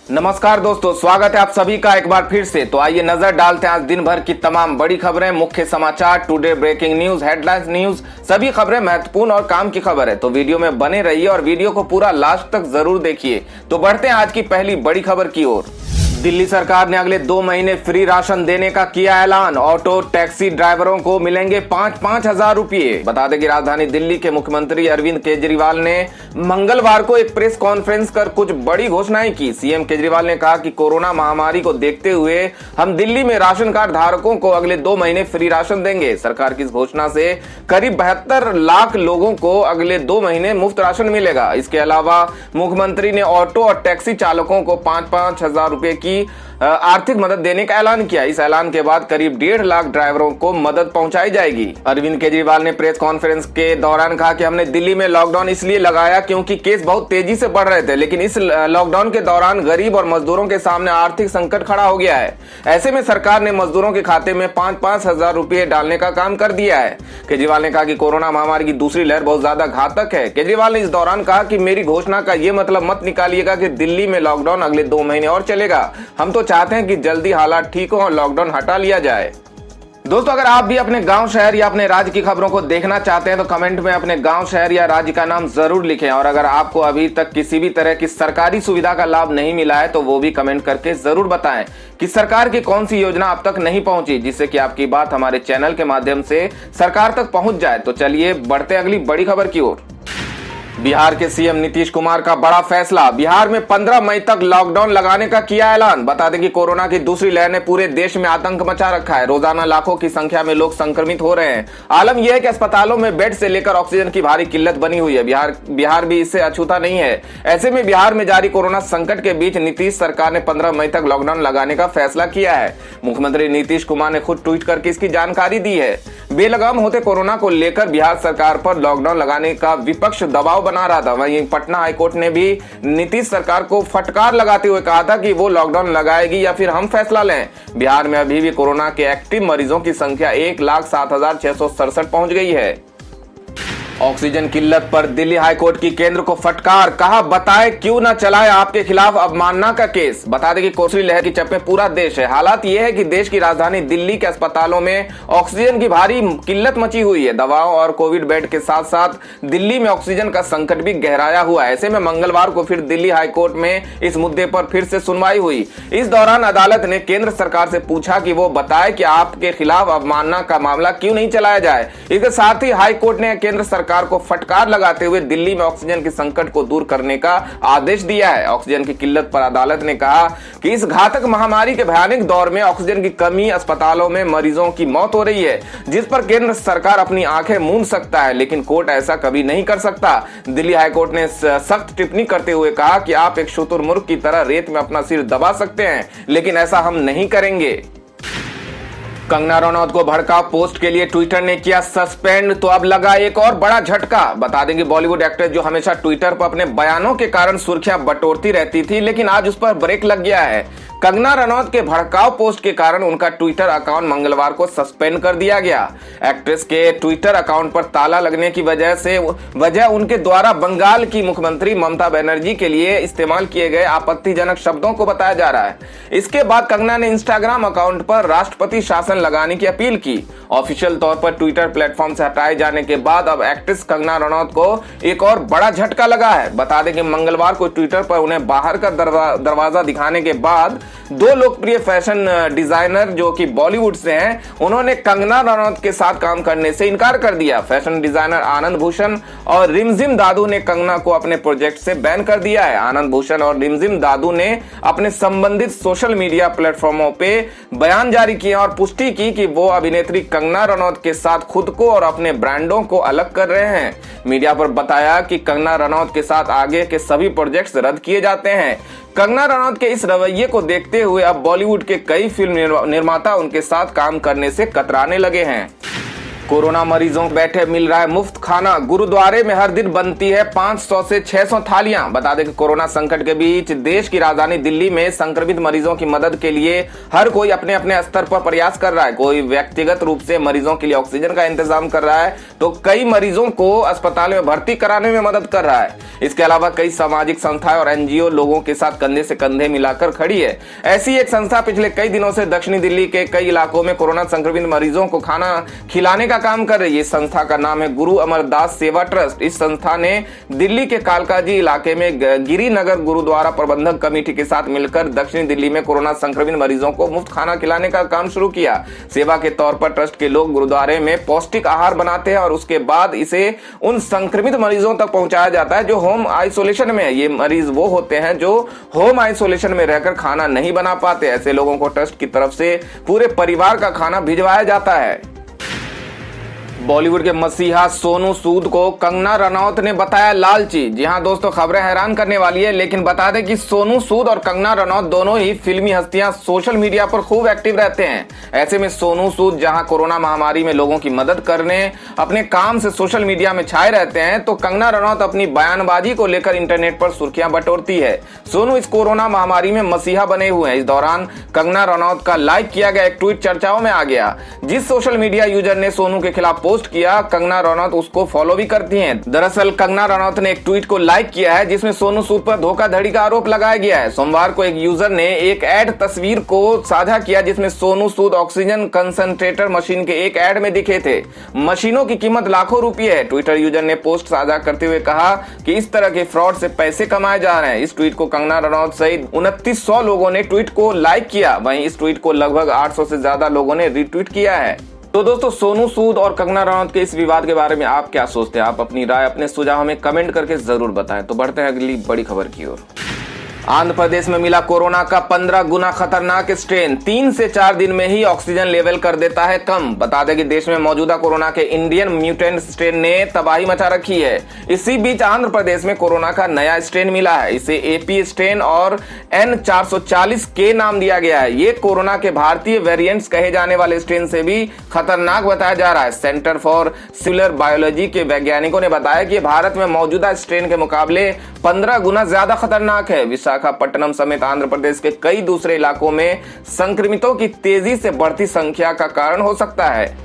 नमस्कार दोस्तों, स्वागत है आप सभी का एक बार फिर से। तो आइए नजर डालते हैं आज दिन भर की तमाम बड़ी खबरें, मुख्य समाचार, today breaking news, headlines news, सभी खबरें महत्वपूर्ण और काम की खबर है। तो वीडियो में बने रहिए और वीडियो को पूरा लास्ट तक जरूर देखिए। तो बढ़ते हैं आज की पहली बड़ी खबर की ओर। दिल्ली सरकार ने अगले 2 महीने फ्री राशन देने का किया ऐलान। ऑटो टैक्सी ड्राइवरों को मिलेंगे 5-5 हजार रुपये। बता दें कि राजधानी दिल्ली के मुख्यमंत्री अरविंद केजरीवाल ने मंगलवार को एक प्रेस कॉन्फ्रेंस कर कुछ बड़ी घोषणाएं की। सीएम केजरीवाल ने कहा कि कोरोना महामारी को देखते हुए हम दिल्ली में राशन कार्ड धारकों को अगले 2 महीने फ्री राशन देंगे। सरकार की इस घोषणा से करीब 72 लाख लोगों को अगले 2 महीने मुफ्त राशन मिलेगा। इसके अलावा मुख्यमंत्री ने ऑटो और टैक्सी चालकों को 5-5 हजार रुपए की आर्थिक मदद देने का ऐलान किया। इस ऐलान के बाद करीब 1.5 लाख ड्राइवरों को मदद पहुंचाई जाएगी। अरविंद केजरीवाल ने प्रेस कॉन्फ्रेंस के दौरान कहा कि हमने दिल्ली में लॉकडाउन इसलिए लगाया क्योंकि केस बहुत तेजी से बढ़ रहे थे, लेकिन इस लॉकडाउन के दौरान गरीब और मजदूरों के सामने आर्थिक संकट खड़ा हो गया है। ऐसे में सरकार ने मजदूरों के खाते में 5-5 हजार रुपए डालने का काम कर दिया है। केजरीवाल ने कहा कि कोरोना महामारी की दूसरी लहर बहुत ज्यादा घातक है। केजरीवाल ने इस दौरान कहा कि मेरी घोषणा का यह मतलब मत निकालिएगा कि दिल्ली में लॉकडाउन अगले 2 महीने और चलेगा। हम तो चाहते हैं कि जल्दी हालात ठीक हो और लॉकडाउन हटा लिया जाए। दोस्तों, अगर आप भी अपने गांव, शहर या अपने राज्य की खबरों को देखना चाहते हैं तो कमेंट में अपने गांव, शहर या राज्य का नाम जरूर लिखें। और अगर आपको अभी तक किसी भी तरह की सरकारी सुविधा का लाभ नहीं मिला है तो वो भी कमेंट करके जरूर बताएं कि सरकार की कौन सी योजना अब तक नहीं पहुंची, जिससे कि आपकी बात हमारे चैनल के माध्यम से सरकार तक पहुंच जाए। तो चलिए बढ़ते अगली बड़ी खबर की ओर। बिहार के सीएम नीतीश कुमार का बड़ा फैसला। बिहार में 15 मई तक लॉकडाउन लगाने का किया ऐलान। बता दें कि कोरोना की दूसरी लहर ने पूरे देश में आतंक मचा रखा है। रोजाना लाखों की संख्या में लोग संक्रमित हो रहे हैं। आलम यह है कि अस्पतालों में बेड से लेकर ऑक्सीजन की भारी किल्लत बनी हुई है। बिहार भी इससे अछूता नहीं है। ऐसे में बिहार में जारी कोरोना संकट के बीच नीतीश सरकार ने 15 मई तक लॉकडाउन लगाने का फैसला किया है। मुख्यमंत्री नीतीश कुमार ने खुद ट्वीट करके इसकी जानकारी दी है। बेलगाम होते कोरोना को लेकर बिहार सरकार पर लॉकडाउन लगाने का विपक्ष दबाव बना रहा था। वहीं पटना हाईकोर्ट ने भी नीतीश सरकार को फटकार लगाते हुए कहा था कि वो लॉकडाउन लगाएगी या फिर हम फैसला लें। बिहार में अभी भी कोरोना के एक्टिव मरीजों की संख्या 1,07,667 पहुंच गई है। ऑक्सीजन किल्लत पर दिल्ली हाईकोर्ट की केंद्र को फटकार। कहा बताएं क्यों न चलाए आपके खिलाफ अवमानना का केस। बता दें कि कोरोना लहर की चपेट में पूरा देश है। हालात यह है कि देश की राजधानी दिल्ली के अस्पतालों में ऑक्सीजन की भारी किल्लत मची हुई है। दवाओं और कोविड बेड के साथ साथ दिल्ली में ऑक्सीजन का संकट भी गहराया हुआ है। ऐसे में मंगलवार को फिर दिल्ली हाईकोर्ट में इस मुद्दे पर फिर से सुनवाई हुई। इस दौरान अदालत ने केंद्र सरकार से पूछा कि वो बताए कि आपके खिलाफ अवमानना का मामला क्यों नहीं चलाया जाए। इसके साथ ही हाईकोर्ट ने केंद्र सरकार को फटकार लगाते हुए दिल्ली में ऑक्सीजन के संकट को दूर करने का आदेश दिया है। ऑक्सीजन की किल्लत पर अदालत ने कहा कि इस घातक महामारी के भयानक दौर में ऑक्सीजन की कमी, अस्पतालों में मरीजों की मौत हो रही है, जिस पर केंद्र सरकार अपनी आंखें मूंद सकता है, लेकिन कोर्ट ऐसा कभी नहीं कर सकता। दिल्ली हाईकोर्ट ने सख्त टिप्पणी करते हुए कहा कि आप एक शुतुरमुर्ग की तरह रेत में अपना सिर दबा सकते हैं, लेकिन ऐसा हम नहीं करेंगे। कंगना रनौत को भड़काऊ पोस्ट के लिए ट्विटर ने किया सस्पेंड। तो अब लगा एक और बड़ा झटका। बता दें कि बॉलीवुड एक्ट्रेस जो हमेशा ट्विटर पर अपने बयानों के कारण सुर्खियां बटोरती रहती थी, लेकिन आज उस पर ब्रेक लग गया है। कंगना रनौत के भड़काऊ पोस्ट के कारण उनका ट्विटर अकाउंट मंगलवार को सस्पेंड कर दिया गया। एक्ट्रेस के ट्विटर अकाउंट पर ताला लगने की वजह उनके द्वारा बंगाल की मुख्यमंत्री ममता बनर्जी के लिए इस्तेमाल किए गए आपत्तिजनक शब्दों को बताया जा रहा है। इसके बाद कंगना ने इंस्टाग्राम अकाउंट पर राष्ट्रपति शासन लगाने की अपील की। ऑफिशियल तौर पर ट्विटर प्लेटफॉर्म से हटाए जाने के बाद अब एक्ट्रेस कंगना रनौत को एक और बड़ा झटका लगा है। बता दें कि मंगलवार को ट्विटर पर उन्हें बाहर का दरवाजा दिखाने के बाद 2 लोकप्रिय फैशन डिजाइनर जो कि बॉलीवुड से हैं, उन्होंने कंगना रनौत के साथ काम करने से इनकार कर दिया। फैशन डिजाइनर आनंद भूषण और रिमझिम दादू ने कंगना को अपने प्रोजेक्ट से बैन कर दिया है। आनंद भूषण और रिमझिम दादू ने अपने संबंधित सोशल मीडिया प्लेटफॉर्मों पे बयान जारी किए और पुष्टि की कि वो अभिनेत्री कंगना रनौत के साथ खुद को और अपने ब्रांडों को अलग कर रहे हैं। मीडिया पर बताया कि कंगना रनौत के साथ आगे के सभी प्रोजेक्ट्स रद्द किए जाते हैं। कंगना रनौत के इस रवैये को देखते हुए अब बॉलीवुड के कई फिल्म निर्माता उनके साथ काम करने से कतराने लगे हैं। कोरोना मरीजों को बैठे मिल रहा है मुफ्त खाना। गुरुद्वारे में हर दिन बनती है 500 से 600 थालियां। बता दें कि कोरोना संकट के बीच देश की राजधानी दिल्ली में संक्रमित मरीजों की मदद के लिए हर कोई अपने अपने स्तर पर प्रयास कर रहा है। कोई व्यक्तिगत रूप से मरीजों के लिए ऑक्सीजन का इंतजाम कर रहा है, तो कई मरीजों को अस्पताल में भर्ती कराने में मदद कर रहा है। इसके अलावा कई सामाजिक संस्थाएं और एनजीओ लोगों के साथ कंधे से कंधे मिलाकर खड़ी है। ऐसी एक संस्था पिछले कई दिनों से दक्षिणी दिल्ली के कई इलाकों में कोरोना संक्रमित मरीजों को खाना खिलाने का काम कर रही है। इस संस्था का नाम है गुरु अमरदास सेवा ट्रस्ट। इस संस्था ने दिल्ली के कालकाजी इलाके में गिरिनगर गुरुद्वारा प्रबंधक कमेटी के साथ मिलकर दक्षिणी दिल्ली में कोरोना संक्रमित मरीजों को मुफ्त खाना खिलाने का काम शुरू किया। सेवा के तौर पर ट्रस्ट के लोग गुरुद्वारे में पौष्टिक आहार बनाते हैं और उसके बाद इसे उन संक्रमित मरीजों तक पहुंचाया जाता है जो होम आइसोलेशन में है। ये मरीज वो होते हैं जो होम आइसोलेशन में रहकर खाना नहीं बना पाते। ऐसे लोगों को ट्रस्ट की तरफ से पूरे परिवार का खाना भिजवाया जाता है। बॉलीवुड के मसीहा सोनू सूद को कंगना रनौत ने बताया लालची। जी हां दोस्तों, खबरें हैरान करने वाली है, लेकिन बता दें कि सोनू सूद और कंगना रनौत दोनों ही फिल्मी हस्तियां सोशल मीडिया पर खूब एक्टिव रहते हैं। ऐसे में सोनू सूद जहां कोरोना महामारी में लोगों की मदद करने अपने काम से सोशल मीडिया में छाए रहते हैं, तो कंगना रनौत अपनी बयानबाजी को लेकर इंटरनेट पर सुर्खियां बटोरती है। सोनू इस कोरोना महामारी में मसीहा बने हुए हैं। इस दौरान कंगना रनौत का लाइक किया गया एक ट्वीट चर्चाओं में आ गया। जिस सोशल मीडिया यूजर ने सोनू के खिलाफ पोस्ट किया, कंगना रनौत उसको फॉलो भी करती हैं। दरअसल कंगना रनौत ने एक ट्वीट को लाइक किया है जिसमें सोनू सूद पर धोखाधड़ी का आरोप लगाया गया है। सोमवार को एक यूजर ने एक ऐड तस्वीर को साझा किया जिसमें Sonu Sood oxygen concentrator machine के एक ऐड में दिखे थे। मशीनों की कीमत लाखों रुपए है। ट्विटर यूजर ने पोस्ट साझा करते हुए कहा कि इस तरह के फ्रॉड से पैसे कमाए जा रहे हैं। इस ट्वीट को कंगना रनौत सहित 2900 लोगों ने ट्वीट को लाइक किया। वहीं इस ट्वीट को लगभग 800 से ज्यादा लोगों ने रीट्वीट किया है। तो दोस्तों, सोनू सूद और कंगना रनौत के इस विवाद के बारे में आप क्या सोचते हैं? आप अपनी राय, अपने सुझाव हमें कमेंट करके जरूर बताएं। तो बढ़ते हैं अगली बड़ी खबर की ओर। आंध्र प्रदेश में मिला कोरोना का 15 गुना खतरनाक स्ट्रेन। 3 से 4 दिन में ही ऑक्सीजन लेवल कर देता है कम। बता दें कि देश में मौजूदा कोरोना के इंडियन म्यूटेंट स्ट्रेन ने तबाही मचा रखी है। इसी बीच आंध्र प्रदेश में कोरोना का नया स्ट्रेन मिला है। इसे एपी स्ट्रेन और N440K नाम दिया गया है। ये कोरोना के भारतीय वेरिएंट्स कहे जाने वाले स्ट्रेन से भी खतरनाक बताया जा रहा है। सेंटर फॉर सेलुलर बायोलॉजी के वैज्ञानिकों ने बताया कि भारत में मौजूदा स्ट्रेन के मुकाबले 15 गुना ज्यादा खतरनाक है। विशाखापट्टनम समेत आंध्र प्रदेश के कई दूसरे इलाकों में संक्रमितों की तेजी से बढ़ती संख्या का कारण हो सकता है।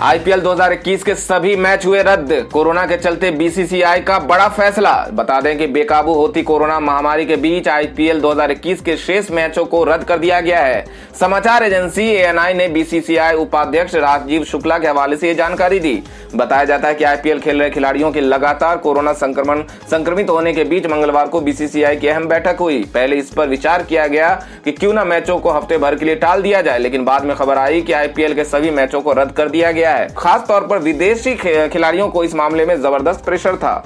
आईपीएल 2021 के सभी मैच हुए रद्द। कोरोना के चलते बीसीसीआई का बड़ा फैसला। बता दें कि बेकाबू होती कोरोना महामारी के बीच आईपीएल 2021 के शेष मैचों को रद्द कर दिया गया है। समाचार एजेंसी एएनआई ने बीसीसीआई उपाध्यक्ष राजीव शुक्ला के हवाले से ये जानकारी दी। बताया जाता है कि आईपीएल खेल रहे खिलाड़ियों के लगातार कोरोना संक्रमित होने के बीच मंगलवार को बीसीसीआई की अहम बैठक हुई। पहले इस पर विचार किया गया कि क्यों न मैचों को हफ्ते भर के लिए टाल दिया जाए, लेकिन बाद में खबर आई कि आईपीएल के सभी मैचों को रद्द कर दिया गया है। खास तौर पर विदेशी खिलाड़ियों को इस मामले में जबरदस्त प्रेशर था।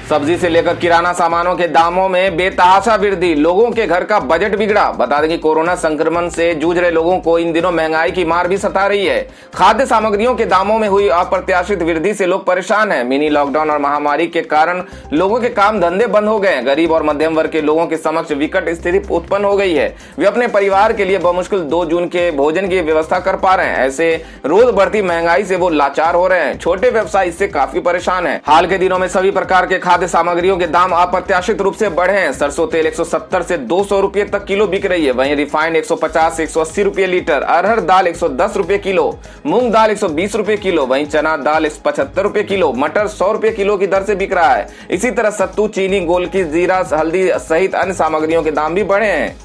सब्जी से लेकर किराना सामानों के दामों में बेतहाशा वृद्धि। लोगों के घर का बजट बिगड़ा। बता दें कि कोरोना संक्रमण से जूझ रहे लोगों को इन दिनों महंगाई की मार भी सता रही है। खाद्य सामग्रियों के दामों में हुई अप्रत्याशित वृद्धि से लोग परेशान हैं। मिनी लॉकडाउन और महामारी के कारण लोगों के काम धंधे बंद हो गए हैं। गरीब और मध्यम वर्ग के लोगों के समक्ष विकट स्थिति उत्पन्न हो गई है। वे अपने परिवार के लिए बमुश्किल 2 जून के भोजन की व्यवस्था कर पा रहे हैं। ऐसे रोज बढ़ती महंगाई से वो लाचार हो रहे हैं। छोटे व्यवसाय इससे काफी परेशान है। हाल के दिनों में सभी प्रकार के खाद्य सामग्रियों के दाम अप्रत्याशित रूप से बढ़े हैं। सरसों तेल 170 से 200 रुपए तक किलो बिक रही है। वहीं रिफाइंड 150 से 180 रुपए लीटर, अरहर दाल 110 रुपए किलो, मूंग दाल 120 रुपए किलो, वहीं चना दाल 75 रुपए किलो, मटर 100 रुपए किलो की दर से बिक रहा है। इसी तरह सत्तू, चीनी, गोलकी, जीरा, हल्दी सहित अन्य सामग्रियों के दाम भी बढ़े हैं।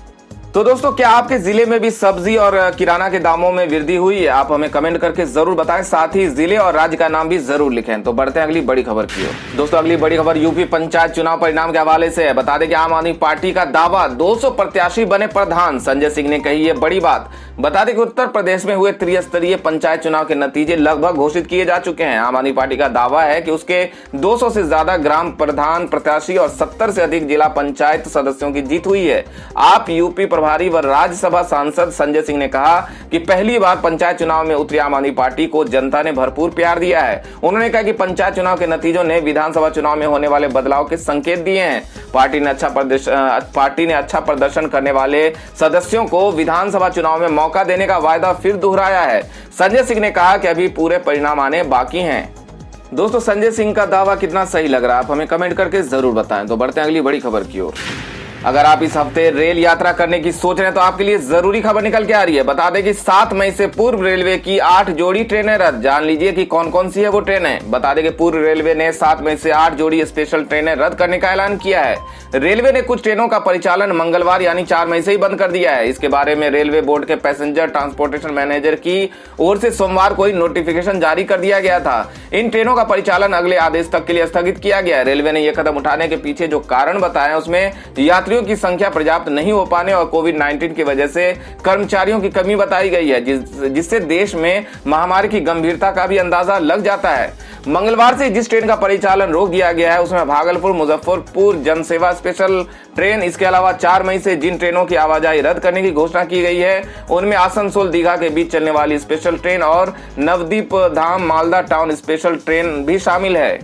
तो दोस्तों, क्या आपके जिले में भी सब्जी और किराना के दामों में वृद्धि हुई है? आप हमें कमेंट करके जरूर बताएं। साथ ही जिले और राज्य का नाम भी जरूर लिखें। तो बढ़ते हैं अगली बड़ी खबर की ओर। दोस्तों, अगली बड़ी खबर यूपी पंचायत चुनाव परिणाम के हवाले से है। बता दें कि आम आदमी पार्टी का दावा 200 प्रत्याशी बने प्रधान। संजय सिंह ने कही ये बड़ी बात। बता दें कि उत्तर प्रदेश में हुए त्रिस्तरीय पंचायत चुनाव के नतीजे लगभग घोषित किए जा चुके हैं। आम आदमी पार्टी का दावा है कि उसके 200 से ज्यादा ग्राम प्रधान प्रत्याशी और 70 से अधिक जिला पंचायत सदस्यों की जीत हुई है। आप यूपी प्रभारी व राज्यसभा सांसद संजय सिंह ने कहा कि पहली बार पंचायत चुनाव में उतरी आम आदमी पार्टी को जनता ने भरपूर प्यार दिया है। उन्होंने कहा कि पंचायत चुनाव के नतीजों ने विधानसभा चुनाव में होने वाले बदलाव के संकेत दिए हैं। पार्टी ने अच्छा प्रदर्शन करने वाले सदस्यों को विधानसभा चुनाव में मौका देने का वायदा फिर दोहराया है। संजय सिंह ने कहा कि अभी पूरे परिणाम आने बाकी हैं। दोस्तों, संजय सिंह का दावा कितना सही लग रहा है आप हमें कमेंट करके जरूर बताएं। तो बढ़ते हैं अगली बड़ी खबर की ओर। अगर आप इस हफ्ते रेल यात्रा करने की सोच रहे हैं तो आपके लिए जरूरी खबर निकल के आ रही है। बता दें कि 7 मई से पूर्व रेलवे की 8 जोड़ी ट्रेनें रद्द। जान लीजिए कि कौन कौन सी है वो ट्रेनें। बता दें कि पूर्व रेलवे ने 7 मई से 8 जोड़ी स्पेशल ट्रेनें रद्द करने का ऐलान किया है। रेलवे ने कुछ ट्रेनों का परिचालन मंगलवार यानी 4 मई से ही बंद कर दिया है। इसके बारे में रेलवे बोर्ड के पैसेंजर ट्रांसपोर्टेशन मैनेजर की ओर से सोमवार को ही नोटिफिकेशन जारी कर दिया गया था। इन ट्रेनों का परिचालन अगले आदेश तक के लिए स्थगित किया गया है। रेलवे ने यह कदम उठाने के पीछे जो कारण बताया उसमें यात्रियों की संख्या पर्याप्त नहीं हो पाने और कोविड-19 की वजह से कर्मचारियों की कमी बताई गई है, जिससे देश में महामारी की गंभीरता का भी अंदाजा लग जाता है। मंगलवार से जिस ट्रेन का परिचालन रोक दिया गया है उसमें भागलपुर मुजफ्फरपुर जनसेवा स्पेशल ट्रेन, इसके अलावा 4 मई से जिन ट्रेनों की आवाजाही रद्द करने की घोषणा की गई है उनमें आसनसोल दीघा के बीच चलने वाली स्पेशल ट्रेन और नवदीप धाम मालदा टाउन स्पेशल ट्रेन भी शामिल है।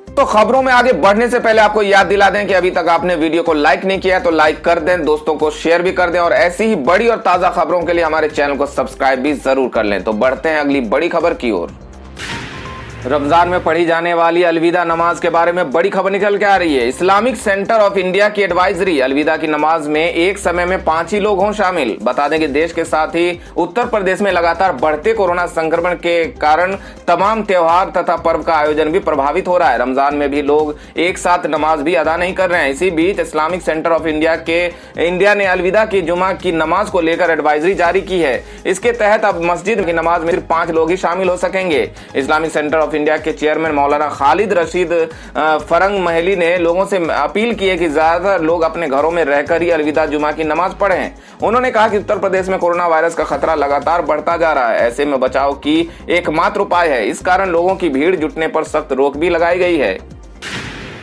तो खबरों में आगे बढ़ने से पहले आपको याद दिला दें कि अभी तक आपने वीडियो को लाइक नहीं किया तो लाइक कर दें, दोस्तों को शेयर भी कर दें और ऐसी ही बड़ी और ताजा खबरों के लिए हमारे चैनल को सब्सक्राइब भी जरूर कर लें। तो बढ़ते हैं अगली बड़ी खबर की ओर। रमजान में पढ़ी जाने वाली अलविदा नमाज के बारे में बड़ी खबर निकल के आ रही है। इस्लामिक सेंटर ऑफ इंडिया की एडवाइजरी, अलविदा की नमाज में एक समय में 5 ही लोग हों शामिल। बता दें कि देश के साथ ही उत्तर प्रदेश में लगातार बढ़ते कोरोना संक्रमण के कारण तमाम त्योहार तथा पर्व का आयोजन भी प्रभावित हो रहा है। रमजान में भी लोग एक साथ नमाज भी अदा नहीं कर रहे हैं। इसी बीच इस्लामिक सेंटर ऑफ इंडिया ने अलविदा की जुमा की नमाज को लेकर एडवाइजरी जारी की है। इसके तहत अब मस्जिद की नमाज में सिर्फ 5 लोग ही शामिल हो सकेंगे। इस्लामिक सेंटर ऑफ इंडिया के चेयरमैन मौलाना खालिद रशीद फरंग महली ने लोगों से अपील की है कि ज्यादातर लोग अपने घरों में रहकर ही अलविदा जुमा की नमाज पढ़ें। उन्होंने कहा कि उत्तर प्रदेश में कोरोना वायरस का खतरा लगातार बढ़ता जा रहा है, ऐसे में बचाव की एकमात्र उपाय है। इस कारण लोगों की भीड़ जुटने पर सख्त रोक भी लगाई गई है।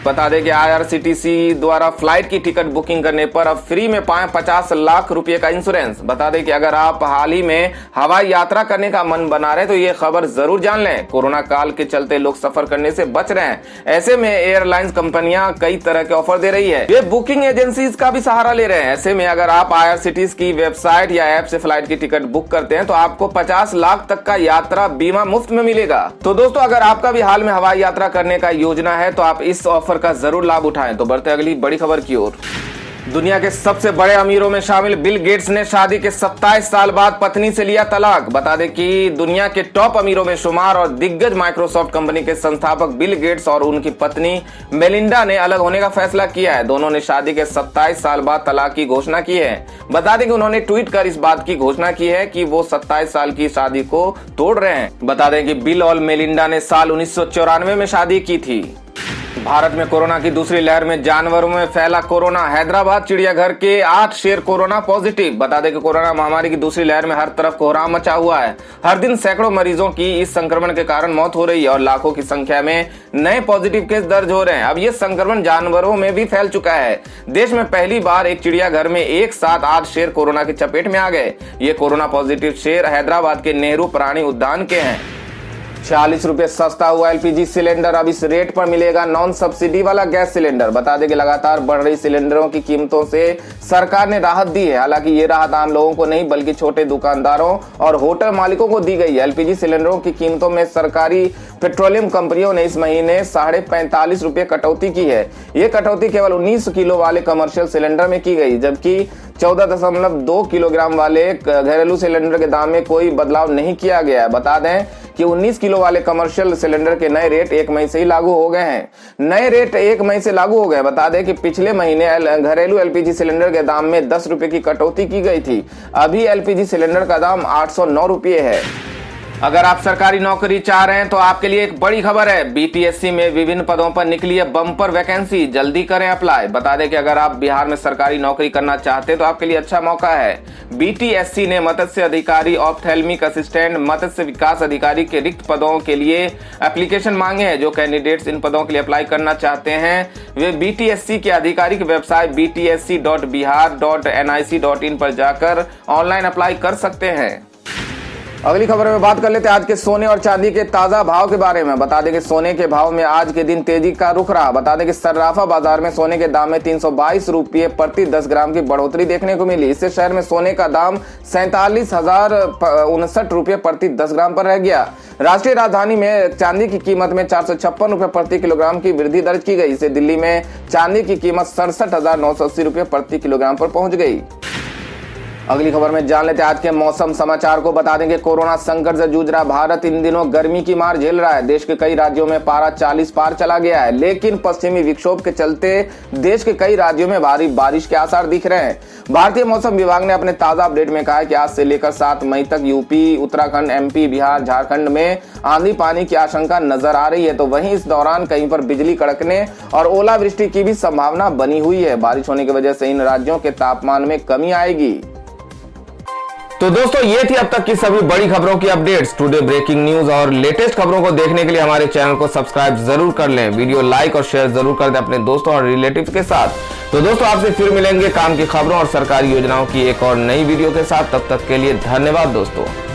बता दें कि IRCTC द्वारा फ्लाइट की टिकट बुकिंग करने पर अब फ्री में पाएं 50 लाख रुपए का इंश्योरेंस। बता दें कि अगर आप हाल ही में हवाई यात्रा करने का मन बना रहे तो ये खबर जरूर जान लें। कोरोना काल के चलते लोग सफर करने से बच रहे हैं, ऐसे में एयरलाइंस कंपनियां कई तरह के ऑफर दे रही है। वे बुकिंग एजेंसीज का भी सहारा ले रहे हैं। ऐसे में अगर आप IRCTC की वेबसाइट या ऐप से फ्लाइट की टिकट बुक करते हैं तो आपको 50 लाख तक का यात्रा बीमा मुफ्त में मिलेगा। तो दोस्तों, अगर आपका भी हाल में हवाई यात्रा करने का योजना है तो आप इस ऑफर का जरूर लाभ उठाएं। तो बढ़ते अगली बड़ी खबर की ओर। दुनिया के सबसे बड़े अमीरों में शामिल बिल गेट्स ने शादी के 27 साल बाद पत्नी से लिया तलाक। बता दें कि दुनिया के टॉप अमीरों में शुमार और दिग्गज माइक्रोसॉफ्ट कंपनी के संस्थापक बिल गेट्स और उनकी पत्नी मेलिंडा ने अलग होने का फैसला किया है। दोनों ने शादी के 27 साल बाद तलाक की घोषणा की है। बता दें कि उन्होंने ट्वीट कर इस बात की घोषणा की है कि वो 27 साल की शादी को तोड़ रहे हैं। बता दें कि बिल और मेलिंडा ने साल 1994 में शादी की थी। भारत में कोरोना की दूसरी लहर में जानवरों में फैला कोरोना। हैदराबाद चिड़ियाघर के 8 शेर कोरोना पॉजिटिव। बता दें कि कोरोना महामारी की दूसरी लहर में हर तरफ कोहराम मचा हुआ है। हर दिन सैकड़ों मरीजों की इस संक्रमण के कारण मौत हो रही है और लाखों की संख्या में नए पॉजिटिव केस दर्ज हो रहे हैं। अब ये संक्रमण जानवरों में भी फैल चुका है। देश में पहली बार एक चिड़ियाघर में एक साथ 8 शेर कोरोना की चपेट में आ गए। ये कोरोना पॉजिटिव शेर हैदराबाद के नेहरू प्राणी उद्यान के हैं। 40 रुपए सस्ता हुआ LPG सिलेंडर। अब इस रेट पर मिलेगा नॉन सब्सिडी वाला गैस सिलेंडर। बता दें कि लगातार बढ़ रही सिलेंडरों की कीमतों से सरकार ने राहत दी है। हालांकि ये राहत आम लोगों को नहीं बल्कि छोटे दुकानदारों और होटल मालिकों को दी गई है। LPG सिलेंडरों की कीमतों में सरकारी पेट्रोलियम कंपनियों ने इस महीने 45.5 रुपए कटौती की है। ये कटौती केवल 19 किलो वाले कमर्शियल सिलेंडर में की गई, जबकि 14.2 किलोग्राम वाले घरेलू सिलेंडर के दाम में कोई बदलाव नहीं किया गया है। बता दें कि 19 किलो वाले कमर्शियल सिलेंडर के नए रेट 1 मई से ही लागू हो गए हैं। नए रेट 1 मई से लागू हो गए। बता दें कि पिछले महीने घरेलू LPG सिलेंडर के दाम में 10 रुपए की कटौती की गई थी। अभी LPG सिलेंडर का दाम 809 रुपये है। अगर आप सरकारी नौकरी चाह रहे हैं तो आपके लिए एक बड़ी खबर है। बीटीएससी में विभिन्न पदों पर निकली है बम्पर वैकेंसी, जल्दी करें अप्लाई। बता दें कि अगर आप बिहार में सरकारी नौकरी करना चाहते हैं तो आपके लिए अच्छा मौका है। बीटीएससी ने मत्स्य अधिकारी, ऑप्थेल्मिक असिस्टेंट, मत्स्य विकास अधिकारी के रिक्त पदों के लिए एप्लीकेशन मांगे हैं। जो कैंडिडेट्स इन पदों के लिए अप्लाई करना चाहते हैं वे बीटीएससी के आधिकारिक वेबसाइट btsc.bihar.nic.in पर जाकर ऑनलाइन अप्लाई कर सकते हैं। अगली खबर में बात कर लेते हैं आज के सोने और चांदी के ताजा भाव के बारे में। बता दें कि सोने के भाव में आज के दिन तेजी का रुख रहा। बता दें कि सर्राफा बाजार में सोने के दाम में 322 रुपये प्रति 10 ग्राम की बढ़ोतरी देखने को मिली। इससे शहर में सोने का दाम 47,059 रुपये प्रति 10 ग्राम पर रह गया। राष्ट्रीय राजधानी में चांदी की कीमत में 456 रुपये प्रति किलोग्राम की वृद्धि दर्ज की गई। इससे दिल्ली में चांदी की कीमत 67,980 रुपये प्रति किलोग्राम पर पहुंच गई। अगली खबर में जान लेते हैं आज के मौसम समाचार को। बता दें कि कोरोना संकट से जूझ रहा भारत इन दिनों गर्मी की मार झेल रहा है। देश के कई राज्यों में पारा 40 पार चला गया है, लेकिन पश्चिमी विक्षोभ के चलते देश के कई राज्यों में भारी बारिश के आसार दिख रहे हैं। भारतीय मौसम विभाग ने अपने ताजा अपडेट में कहा है कि आज से लेकर 7 मई तक यूपी, उत्तराखंड, एमपी, बिहार, झारखंड में आंधी पानी की आशंका नजर आ रही है। तो वहीं इस दौरान कहीं पर बिजली कड़कने और ओलावृष्टि की भी संभावना बनी हुई है। बारिश होने की वजह से इन राज्यों के तापमान में कमी आएगी। तो दोस्तों ये थी अब तक की सभी बड़ी खबरों की अपडेट्स। टुडे ब्रेकिंग न्यूज और लेटेस्ट खबरों को देखने के लिए हमारे चैनल को सब्सक्राइब जरूर कर लें। वीडियो लाइक और शेयर जरूर कर दें अपने दोस्तों और रिलेटिव्स के साथ। तो दोस्तों आपसे फिर मिलेंगे काम की खबरों और सरकारी योजनाओं की एक और नई वीडियो के साथ। तब तक के लिए धन्यवाद दोस्तों।